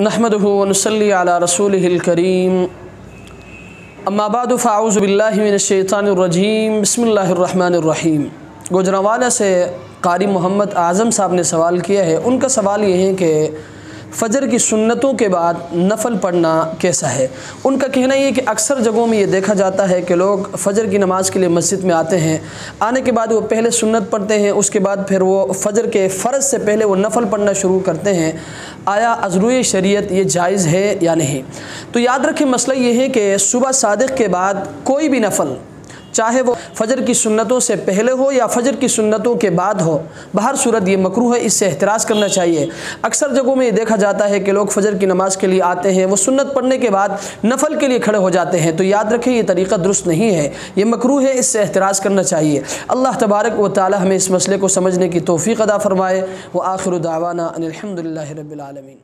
नहमदुहु व नुसल्ली अला रसूलिहिल करीम अम्मा बाद फ़अऊज़ु बिल्लाहि मिनश्शैतानिर रजीम बिस्मिल्लाहिर रहमानिर रहीम। गुजरांवाला से कारी मोहम्मद आज़म साहब ने सवाल किया है। उनका सवाल ये है कि फ़जर की सुन्नतों के बाद नफ़ल पढ़ना कैसा है। उनका कहना ये है कि अक्सर जगहों में ये देखा जाता है कि लोग फ़जर की नमाज़ के लिए मस्जिद में आते हैं, आने के बाद वो पहले सुन्नत पढ़ते हैं, उसके बाद फिर वो फ़जर के फ़र्ज़ से पहले वो नफ़ल पढ़ना शुरू करते हैं। आया अज़रूए शरीयत ये जायज़ है या नहीं। तो याद रखें मसला ये है कि सुबह सादिक़ के बाद कोई भी नफ़ल, चाहे वो फ़जर की सुन्नतों से पहले हो या फ़जर की सुन्नतों के बाद हो, बहर सूरत ये मकरूह है, इससे एहतराज़ करना चाहिए। अक्सर जगहों में ये देखा जाता है कि लोग फ़जर की नमाज़ के लिए आते हैं, वो सुन्नत पढ़ने के बाद नफ़ल के लिए खड़े हो जाते हैं। तो याद रखें ये तरीक़ा दुरुस्त नहीं है, ये मकरूह है, इससे एहतराज़ करना चाहिए। अल्लाह तबारक व तआला हमें इस मसले को समझने की तौफ़ीक़ अता फ़रमाए। व आखिरु दावाना अनिल हम्दुलिल्लाहि रब्बिल आलमीन।